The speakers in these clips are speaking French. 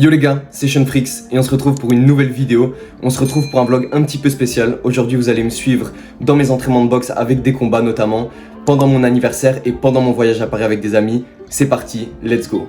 Yo les gars, c'est Sean Frix et on se retrouve pour une nouvelle vidéo. On se retrouve pour un vlog un petit peu spécial. Aujourd'hui vous allez me suivre dans mes entraînements de boxe avec des combats notamment, pendant mon anniversaire et pendant mon voyage à Paris avec des amis. C'est parti, let's go.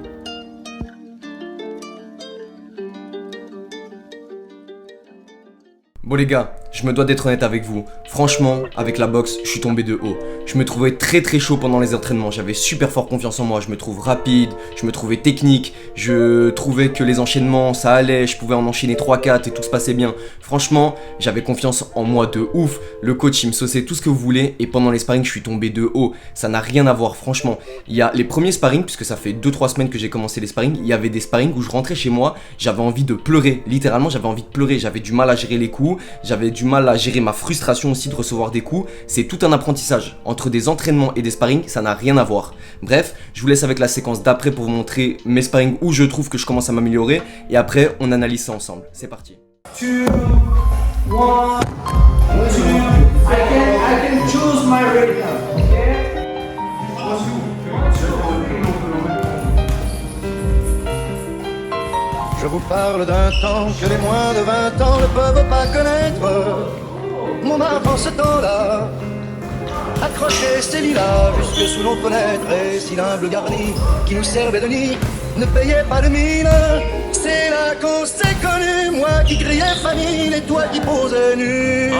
Bon les gars, je me dois d'être honnête avec vous. Franchement, avec la boxe, je suis tombé de haut. Je me trouvais très chaud pendant les entraînements. J'avais super fort confiance en moi. Je me trouve rapide, je me trouvais technique. Je trouvais que les enchaînements, ça allait. Je pouvais en enchaîner 3-4 et tout se passait bien. Franchement, j'avais confiance en moi de ouf. Le coach, il me sauçait tout ce que vous voulez. Et pendant les sparring, je suis tombé de haut. Ça n'a rien à voir, franchement. Il y a les premiers sparring, puisque ça fait 2-3 semaines que j'ai commencé les sparring. Il y avait des sparring où je rentrais chez moi. J'avais envie de pleurer. Littéralement, j'avais envie de pleurer. J'avais du mal à gérer les coups. J'avais du mal à gérer ma frustration aussi de recevoir des coups. C'est tout un apprentissage. Entre des entraînements et des sparring, ça n'a rien à voir. Bref, je vous laisse avec la séquence d'après pour vous montrer mes sparring où je trouve que je commence à m'améliorer. Et après, on analyse ça ensemble. C'est parti. 2, 1, 2. I can choose my rhythm, okay? Je vous parle d'un temps que les moins de 20 ans ne peuvent pas connaître. Mon enfant ce temps-là accrochait ses lilas jusque sous nos fenêtres. Et si l'humble garni qui nous servait de nid ne payait pas de mine, c'est là qu'on s'est connus. Moi qui criais famine et toi qui posais nu.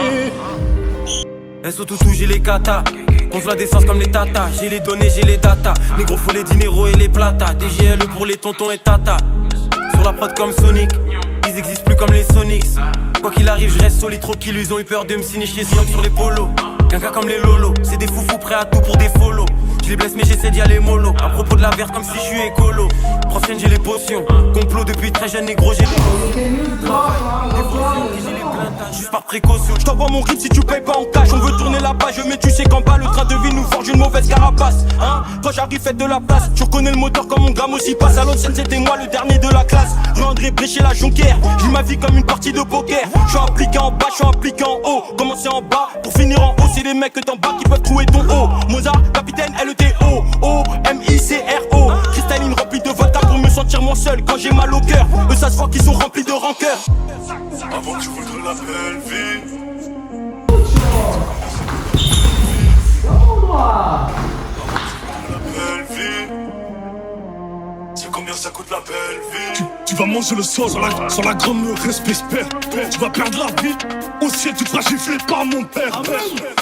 SO toutou, j'ai les katas. Contre la décence comme les tatas. J'ai les données, j'ai les datas. Les gros faut les dinero et les plata. DGLE pour les tontons et tata. Sur la prod comme Sonic, ils existent plus comme les Sonics. Quoi qu'il arrive, je reste solide, trop qu'ils ils ont eu peur de me signifier sur les polos. Qu'un gars comme les lolos, c'est des foufous prêts à tout pour des follow. Je les blesse mais j'essaie d'y aller mollo. À propos de la verte comme si je suis écolo. Prochaine j'ai les potions. Complot depuis très jeune négro, j'ai juste par précaution. Je t'envoie mon rythme si tu payes pas en cash. On veut tourner la page mais tu sais qu'en bas le train de vie nous forge une mauvaise carapace, hein. Quand j'arrive faites de la place. Tu reconnais le moteur comme mon gramme aussi passe. À l'ancienne c'était moi le dernier de la classe. André Bréchet la jonquière. J'ai ma vie comme une partie de poker. Je suis impliqué en bas, je suis impliqué en haut. Commencer en bas pour finir en haut. C'est les mecs d'en bas qui peuvent trouver ton haut. Mozart, capitaine, LETO, O, M-I-C-R-O. Cristalline remplie de vodka pour me sentir moins seul quand j'ai mal au cœur. Eux ça se voit qu'ils sont remplis de rancœur. Avant que tu voudrais la belle vie. La belle vie. C'est combien ça coûte la belle vie? Tu vas manger le sol sur la grande le respect père. Tu vas perdre la vie. Au ciel tu te feras gifler par mon père.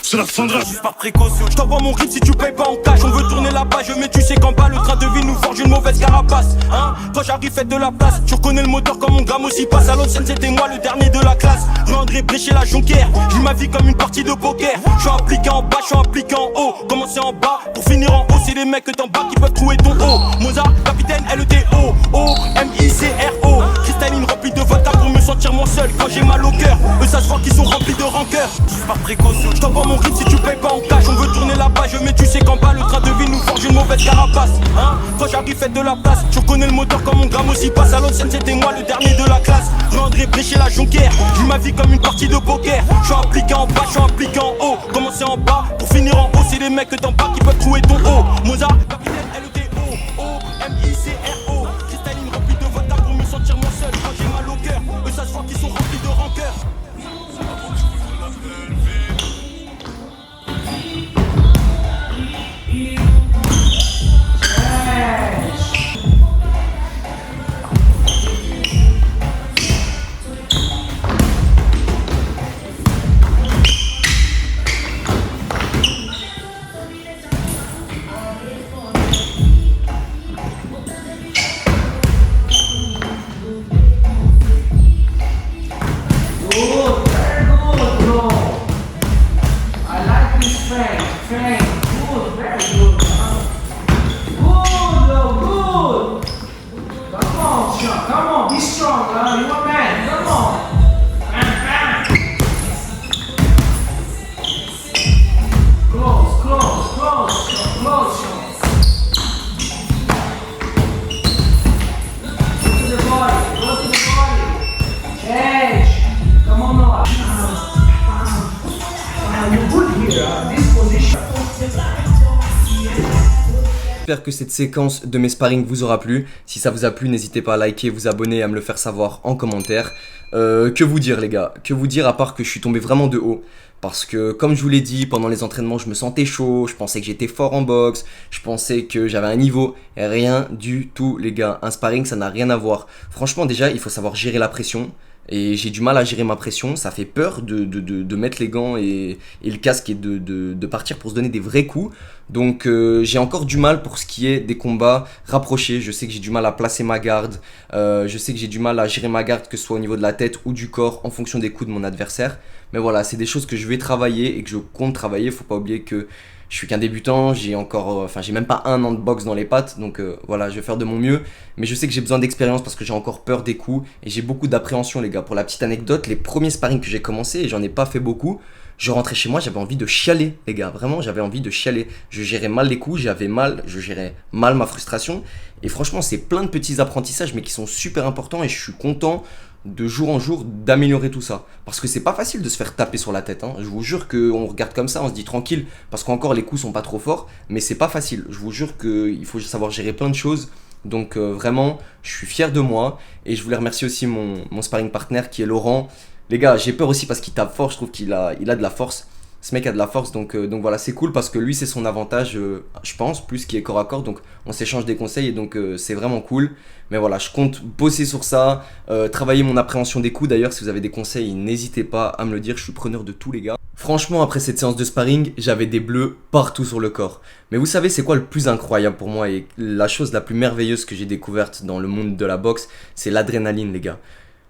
C'est la fin de la juste par précaution. Je t'envoie mon rythme si tu payes pas en cash. On veut tourner la page mais tu sais qu'en bas le train de vie nous forge une mauvaise carapace, hein. Quand j'arrive faites de la place. Tu reconnais le moteur comme mon gramme aussi passe. À l'ancienne c'était moi le dernier de la classe. André Bréchet la jonquière. J'ai ma vie comme une partie de poker. Je suis impliqué en bas, je suis impliqué en haut. Commencer en bas pour finir en haut. C'est les mecs d'en bas qui peuvent trouver ton haut. Mozart, capitaine, LETO, O, M-I-C-R-O. Cristalline remplie de vodka pour me sentir moins seul quand j'ai mal au cœur. Eux ça se voit qu'ils sont remplis de rancœur. Juste par précaution. Je t'envoie mon rythme si tu payes pas en cash. On veut tourner la page mais tu sais qu'en bas le train de vie nous forge une mauvaise carapace, hein. Quand j'arrive faites de la place. Tu reconnais le moteur comme mon gramme aussi passe. À l'ancienne c'était moi le dernier de la classe. André Bréchet la jonquière. J'ai ma vie comme une partie de poker. Je suis impliqué en bas, je suis impliqué en haut. Commencer en bas pour finir en haut. C'est les mecs d'en bas qui peuvent trouver ton haut. Mozart, capitaine, LETO, O, M-I-C-R-O. Cristalline remplie de vodka pour me sentir moins seul quand j'ai mal au cœur. Eux ça se voit qu'ils sont remplis de rancœur. j'espère que cette séquence de mes sparring vous aura plu. Si ça vous a plu, n'hésitez pas à liker, vous abonner et à me le faire savoir en commentaire. Que vous dire les gars? Que vous dire à part que je suis tombé vraiment de haut? Parce que comme je vous l'ai dit, pendant les entraînements, je me sentais chaud, je pensais que j'étais fort en boxe, je pensais que j'avais un niveau. Et rien du tout les gars, un sparring ça n'a rien à voir. Franchement déjà, il faut savoir gérer la pression. Et j'ai du mal à gérer ma pression, ça fait peur de mettre les gants et le casque et de partir pour se donner des vrais coups. Donc j'ai encore du mal pour ce qui est des combats rapprochés, je sais que j'ai du mal à placer ma garde, je sais que j'ai du mal à gérer ma garde que ce soit au niveau de la tête ou du corps en fonction des coups de mon adversaire. Mais voilà, c'est des choses que je vais travailler et que je compte travailler, faut pas oublier que je suis qu'un débutant, j'ai encore, j'ai même pas un an de boxe dans les pattes, donc voilà, je vais faire de mon mieux. Mais je sais que j'ai besoin d'expérience parce que j'ai encore peur des coups et j'ai beaucoup d'appréhension les gars. Pour la petite anecdote, les premiers sparring que j'ai commencé, et j'en ai pas fait beaucoup, je rentrais chez moi, j'avais envie de chialer les gars, vraiment j'avais envie de chialer. Je gérais mal les coups, je gérais mal ma frustration. Et franchement c'est plein de petits apprentissages mais qui sont super importants et je suis content de jour en jour d'améliorer tout ça. Parce que c'est pas facile de se faire taper sur la tête, hein. Je vous jure qu'on regarde comme ça, on se dit tranquille, parce qu'encore les coups sont pas trop forts, mais c'est pas facile. Je vous jure qu'il faut savoir gérer plein de choses. Donc vraiment, je suis fier de moi. Et je voulais remercier aussi mon sparring partner qui est Laurent. Les gars, j'ai peur aussi parce qu'il tape fort, je trouve qu'il a de la force. Ce mec a de la force, donc voilà, c'est cool parce que lui c'est son avantage, je pense, plus qu'il est corps à corps, donc on s'échange des conseils et donc c'est vraiment cool. Mais voilà, je compte bosser sur ça, travailler mon appréhension des coups. D'ailleurs, si vous avez des conseils, n'hésitez pas à me le dire, je suis preneur de tous les gars. Franchement, après cette séance de sparring, j'avais des bleus partout sur le corps. Mais vous savez, c'est quoi le plus incroyable pour moi et la chose la plus merveilleuse que j'ai découverte dans le monde de la boxe, c'est l'adrénaline les gars.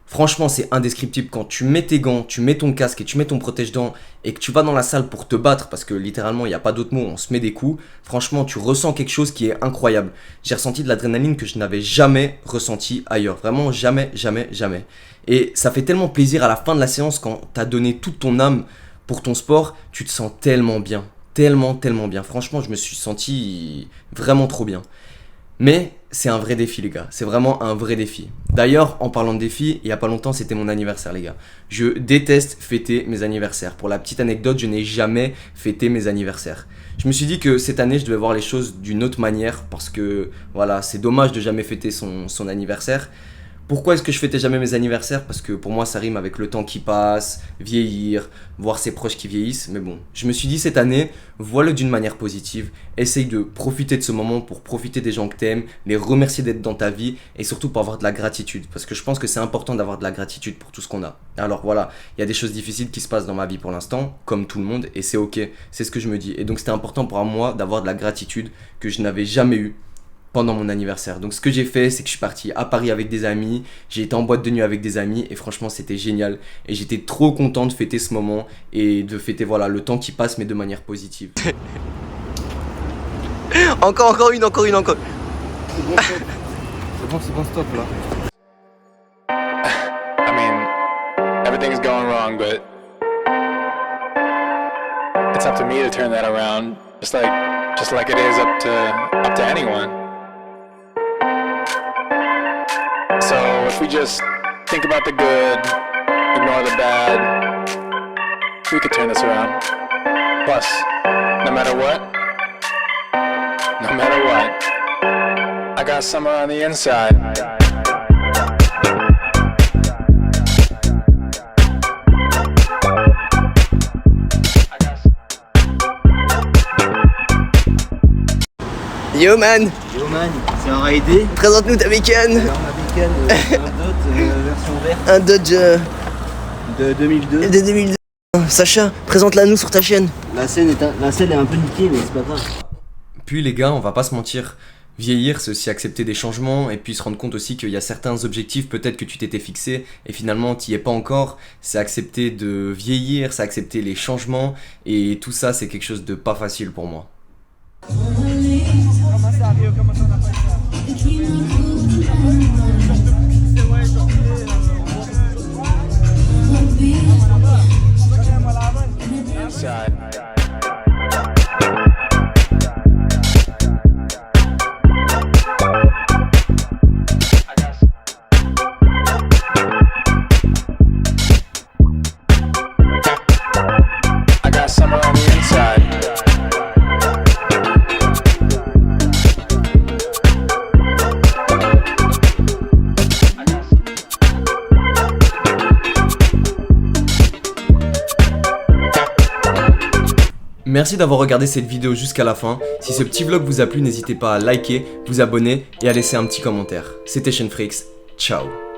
Franchement, c'est indescriptible quand tu mets tes gants, tu mets ton casque et tu mets ton protège-dents et que tu vas dans la salle pour te battre parce que littéralement, il n'y a pas d'autre mot, on se met des coups. Franchement, tu ressens quelque chose qui est incroyable. J'ai ressenti de l'adrénaline que je n'avais jamais ressenti ailleurs. Vraiment, jamais, jamais, jamais. Et ça fait tellement plaisir à la fin de la séance quand tu as donné toute ton âme pour ton sport, tu te sens tellement bien. Tellement, tellement bien. Franchement, je me suis senti vraiment trop bien. Mais c'est un vrai défi les gars, c'est vraiment un vrai défi. D'ailleurs, en parlant de défi, il n'y a pas longtemps c'était mon anniversaire les gars. Je déteste fêter mes anniversaires. Pour la petite anecdote, je n'ai jamais fêté mes anniversaires. Je me suis dit que cette année je devais voir les choses d'une autre manière parce que voilà, c'est dommage de jamais fêter son anniversaire. Pourquoi est-ce que je fêtais jamais mes anniversaires? Parce que pour moi ça rime avec le temps qui passe, vieillir, voir ses proches qui vieillissent. Mais bon, je me suis dit cette année, vois-le d'une manière positive. Essaye de profiter de ce moment pour profiter des gens que t'aimes, les remercier d'être dans ta vie et surtout pour avoir de la gratitude. Parce que je pense que c'est important d'avoir de la gratitude pour tout ce qu'on a. Alors voilà, il y a des choses difficiles qui se passent dans ma vie pour l'instant, comme tout le monde, et c'est ok, c'est ce que je me dis. Et donc c'était important pour moi d'avoir de la gratitude que je n'avais jamais eu pendant mon anniversaire. Donc ce que j'ai fait, c'est que je suis parti à Paris avec des amis, j'ai été en boîte de nuit avec des amis et franchement c'était génial et j'étais trop content de fêter ce moment et de fêter voilà le temps qui passe mais de manière positive. encore une. C'est bon, stop là. I mean, everything's going wrong, but it's up to me to turn that around, just like it is up to anyone. So if we just think about the good, ignore the bad, we could turn this around. Plus, no matter what, I got summer on the inside. Yo man, ça aura aidé. présente-nous ta bécane. Alors ma bécane, un Dodge version verte Un Dodge de 2002. de 2002. Sacha, présente-la nous sur ta chaîne. La selle est un peu niquée mais c'est pas grave. Puis les gars, on va pas se mentir, vieillir c'est aussi accepter des changements et puis se rendre compte aussi qu'il y a certains objectifs peut-être que tu t'étais fixé et finalement tu y es pas encore. C'est accepter de vieillir, c'est accepter les changements et tout ça c'est quelque chose de pas facile pour moi. Inside. I got summer on the inside. Merci d'avoir regardé cette vidéo jusqu'à la fin. Si ce petit vlog vous a plu, n'hésitez pas à liker, vous abonner et à laisser un petit commentaire. C'était Shenfreaks, ciao.